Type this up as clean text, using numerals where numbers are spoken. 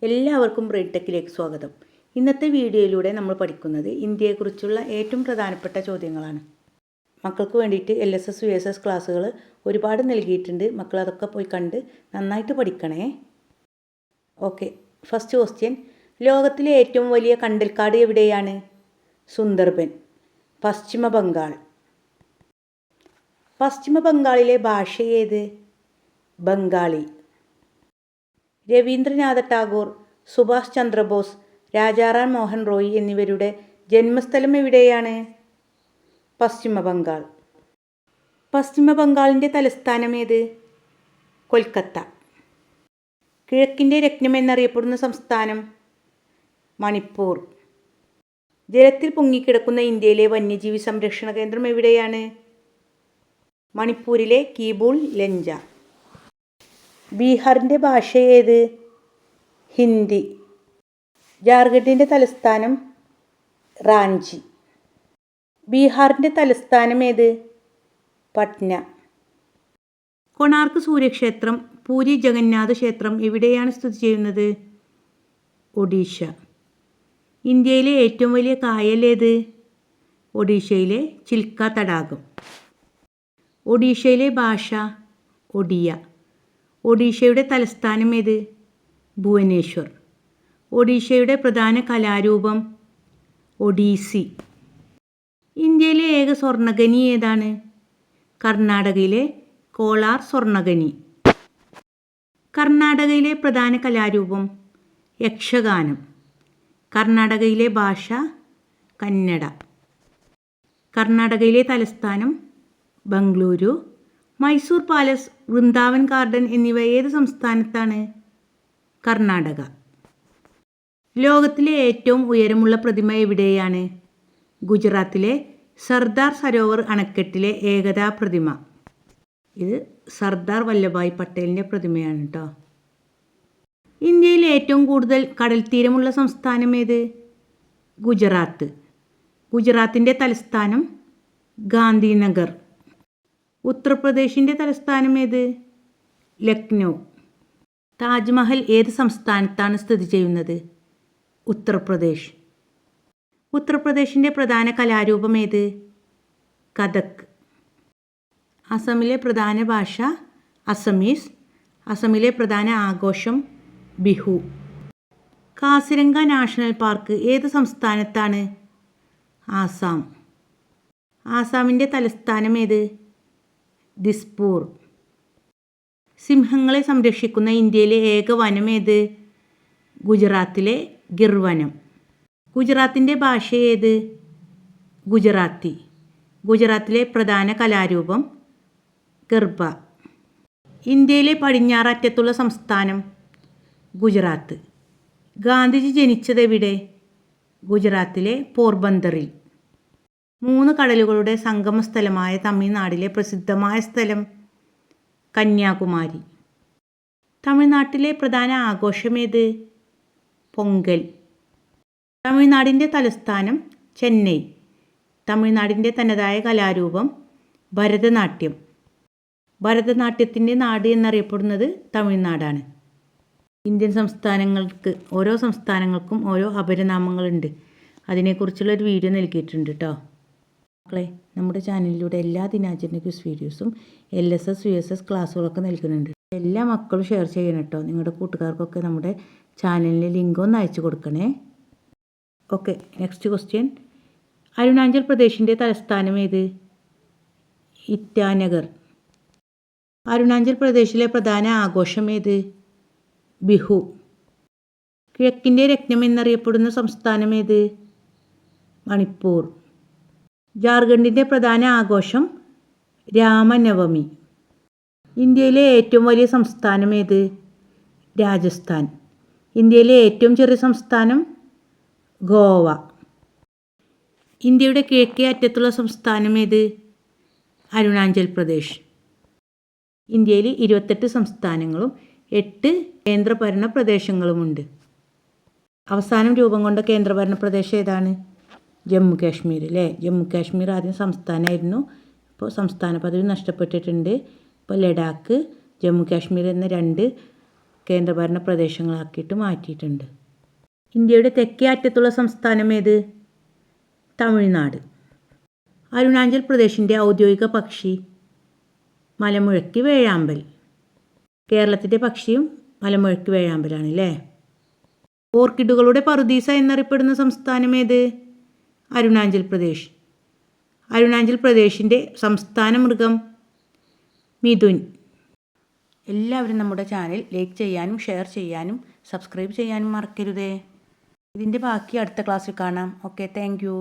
എല്ലാവർക്കും ബ്രെഡ് ടെക്കിലേക്ക് സ്വാഗതം. ഇന്നത്തെ വീഡിയോയിലൂടെ നമ്മൾ പഠിക്കുന്നത് ഇന്ത്യയെക്കുറിച്ചുള്ള ഏറ്റവും പ്രധാനപ്പെട്ട ചോദ്യങ്ങളാണ്. മക്കൾക്ക് വേണ്ടിയിട്ട് LSS USS ക്ലാസ്സുകൾ ഒരുപാട് നൽകിയിട്ടുണ്ട്. മക്കൾ അതൊക്കെ പോയി കണ്ട് നന്നായിട്ട് പഠിക്കണേ. Okay, first question. ലോകത്തിലെ ഏറ്റവും വലിയ കണ്ടൽക്കാട് എവിടെയാണ്? സുന്ദർബൻ, പശ്ചിമ ബംഗാൾ. പശ്ചിമ ബംഗാളിലെ ഭാഷ ഏത്? ബംഗാളി. രവീന്ദ്രനാഥ ടാഗോർ, സുഭാഷ് ചന്ദ്രബോസ്, രാജാറാം മോഹൻ റോയ് എന്നിവരുടെ ജന്മസ്ഥലം എവിടെയാണ്? പശ്ചിമ ബംഗാൾ. പശ്ചിമ ബംഗാളിൻ്റെ തലസ്ഥാനം ഏത്? കൊൽക്കത്ത. കിഴക്കിൻ്റെ രത്നം എന്നറിയപ്പെടുന്ന സംസ്ഥാനം? മണിപ്പൂർ. ജലത്തിൽ പൊങ്ങിക്കിടക്കുന്ന ഇന്ത്യയിലെ വന്യജീവി സംരക്ഷണ കേന്ദ്രം എവിടെയാണ്? മണിപ്പൂരിലെ കീബൂൾ ലഞ്ച. ബീഹാറിൻ്റെ ഭാഷ ഏത്? ഹിന്ദി. ജാർഖണ്ഡിൻ്റെ തലസ്ഥാനം? റാഞ്ചി. ബീഹാറിൻ്റെ തലസ്ഥാനം ഏത്? പട്ന. കൊണാർക്ക് സൂര്യക്ഷേത്രം, പൂരി ജഗന്നാഥ ക്ഷേത്രം എവിടെയാണ് സ്ഥിതി ചെയ്യുന്നത്? ഒഡീഷ. ഇന്ത്യയിലെ ഏറ്റവും വലിയ കായൽ ഏത്? ഒഡീഷയിലെ ചിൽക്ക തടാകം. ഒഡീഷയിലെ ഭാഷ? ഒഡിയ. ഒഡീഷയുടെ തലസ്ഥാനം ഏത്? ഭുവനേശ്വർ. ഒഡീഷയുടെ പ്രധാന കലാരൂപം? ഒഡീസി. ഇന്ത്യയിലെ ഏക സ്വർണ്ണഖനി ഏതാണ്? കർണാടകയിലെ കോളാർ സ്വർണ്ണഖനി. കർണാടകയിലെ പ്രധാന കലാരൂപം? യക്ഷഗാനം. കർണാടകയിലെ ഭാഷ? കന്നഡ. കർണാടകയിലെ തലസ്ഥാനം? ബംഗളൂരു. മൈസൂർ പാലസ്, വൃന്ദാവൻ ഗാർഡൻ എന്നിവ ഏത് സംസ്ഥാനത്താണ്? കർണാടക. ലോകത്തിലെ ഏറ്റവും ഉയരമുള്ള പ്രതിമ എവിടെയാണ്? ഗുജറാത്തിലെ സർദാർ സരോവർ അണക്കെട്ടിലെ ഏകതാ പ്രതിമ. ഇത് സർദാർ വല്ലഭായ് പട്ടേലിൻ്റെ പ്രതിമയാണ് കേട്ടോ. ഇന്ത്യയിൽ ഏറ്റവും കൂടുതൽ കടൽ തീരമുള്ള സംസ്ഥാനം ഏത്? ഗുജറാത്ത്. ഗുജറാത്തിൻ്റെ തലസ്ഥാനം? ഗാന്ധിനഗർ. ഉത്തർപ്രദേശിൻ്റെ തലസ്ഥാനം ഏത്? ലക്നൗ. താജ്മഹൽ ഏത് സംസ്ഥാനത്താണ് സ്ഥിതി ചെയ്യുന്നത്? ഉത്തർപ്രദേശ്. ഉത്തർപ്രദേശിൻ്റെ പ്രധാന കലാരൂപം ഏത്? കഥക്. അസമിലെ പ്രധാന ഭാഷ? അസമീസ്. അസമിലെ പ്രധാന ആഘോഷം? ബിഹു. കാസിരംഗ നാഷണൽ പാർക്ക് ഏത് സംസ്ഥാനത്താണ്? ആസാം. ആസാമിൻ്റെ തലസ്ഥാനം ഏത്? ദിസ്പൂർ. സിംഹങ്ങളെ സംരക്ഷിക്കുന്ന ഇന്ത്യയിലെ ഏക വനം ഏത്? ഗുജറാത്തിലെ ഗിർ വനം. ഗുജറാത്തിൻ്റെ ഭാഷ ഏത്? ഗുജറാത്തി. ഗുജറാത്തിലെ പ്രധാന കലാരൂപം? ഗർഭ. ഇന്ത്യയിലെ പടിഞ്ഞാറ് അറ്റത്തുള്ള സംസ്ഥാനം? ഗുജറാത്ത്. ഗാന്ധിജി ജനിച്ചതെവിടെ? ഗുജറാത്തിലെ പോർബന്തറിൽ. 3 കടലുകളുടെ സംഗമ സ്ഥലമായ തമിഴ്നാട്ടിലെ പ്രസിദ്ധമായ സ്ഥലം? കന്യാകുമാരി. തമിഴ്നാട്ടിലെ പ്രധാന ആഘോഷമേത്? പൊങ്കൽ. തമിഴ്നാടിൻ്റെ തലസ്ഥാനം? ചെന്നൈ. തമിഴ്നാടിൻ്റെ തനതായ കലാരൂപം? ഭരതനാട്യം. ഭരതനാട്യത്തിൻ്റെ നാട് എന്നറിയപ്പെടുന്നത് തമിഴ്നാടാണ്. ഇന്ത്യൻ സംസ്ഥാനങ്ങൾക്ക്, ഓരോ സംസ്ഥാനങ്ങൾക്കും ഓരോ അപരനാമങ്ങളുണ്ട്. അതിനെക്കുറിച്ചുള്ളൊരു വീഡിയോ നൽകിയിട്ടുണ്ട് കേട്ടോ. മക്കളെ, നമ്മുടെ ചാനലിലൂടെ എല്ലാ ദിനാചരണ ക്വിസ് വീഡിയോസും LSS USS ക്ലാസ്സുകളൊക്കെ നൽകുന്നുണ്ട്. എല്ലാ മക്കളും ഷെയർ ചെയ്യണം കേട്ടോ. നിങ്ങളുടെ കൂട്ടുകാർക്കൊക്കെ നമ്മുടെ ചാനലിലെ ലിങ്ക് ഒന്ന് അയച്ചു കൊടുക്കണേ. Okay, next question. അരുണാചൽ പ്രദേശിൻ്റെ തലസ്ഥാനം ഏത്? ഇറ്റാനഗർ. അരുണാചൽ പ്രദേശിലെ പ്രധാന ആഘോഷം ഏത്? ബിഹു. കിഴക്കിൻ്റെ രത്നം എന്നറിയപ്പെടുന്ന സംസ്ഥാനം ഏത്? മണിപ്പൂർ. ജാർഖണ്ഡിൻ്റെ പ്രധാന ആഘോഷം? രാമനവമി. ഇന്ത്യയിലെ ഏറ്റവും വലിയ സംസ്ഥാനം ഏത്? രാജസ്ഥാൻ. ഇന്ത്യയിലെ ഏറ്റവും ചെറിയ സംസ്ഥാനം? ഗോവ. ഇന്ത്യയുടെ കിഴക്കേ അറ്റത്തുള്ള സംസ്ഥാനം ഏത്? അരുണാചൽ പ്രദേശ്. ഇന്ത്യയിൽ 28 സംസ്ഥാനങ്ങളും 8 കേന്ദ്രഭരണ പ്രദേശങ്ങളുമുണ്ട്. അവസാനം രൂപം കൊണ്ട കേന്ദ്രഭരണ പ്രദേശം ഏതാണ്? ജമ്മു കാശ്മീർ അല്ലേ. ജമ്മു കാശ്മീർ ആദ്യം സംസ്ഥാനമായിരുന്നു. ഇപ്പോൾ സംസ്ഥാന പദവി നഷ്ടപ്പെട്ടിട്ടുണ്ട്. ഇപ്പോൾ ലഡാക്ക്, ജമ്മു കാശ്മീർ എന്ന 2 കേന്ദ്രഭരണ പ്രദേശങ്ങളാക്കിയിട്ട് മാറ്റിയിട്ടുണ്ട്. ഇന്ത്യയുടെ തെക്കേ അറ്റത്തുള്ള സംസ്ഥാനം ഏത്? തമിഴ്നാട്. അരുണാചൽ പ്രദേശിൻ്റെ ഔദ്യോഗിക പക്ഷി മലമുഴക്കി വേഴാമ്പൽ. കേരളത്തിൻ്റെ പക്ഷിയും മലമുഴക്കി വേഴാമ്പലാണ് അല്ലേ. ഓർക്കിഡുകളുടെ പറുദീസ എന്നറിയപ്പെടുന്ന സംസ്ഥാനം ഏത്? അരുണാചൽ പ്രദേശ്. അരുണാചൽ പ്രദേശിൻ്റെ സംസ്ഥാന മൃഗം മിഥുൻ. എല്ലാവരും നമ്മുടെ ചാനൽ ലൈക്ക് ചെയ്യാനും ഷെയർ ചെയ്യാനും സബ്സ്ക്രൈബ് ചെയ്യാനും മറക്കരുതേ. ഇതിൻ്റെ ബാക്കി അടുത്ത ക്ലാസ്സിൽ കാണാം. Okay, thank you.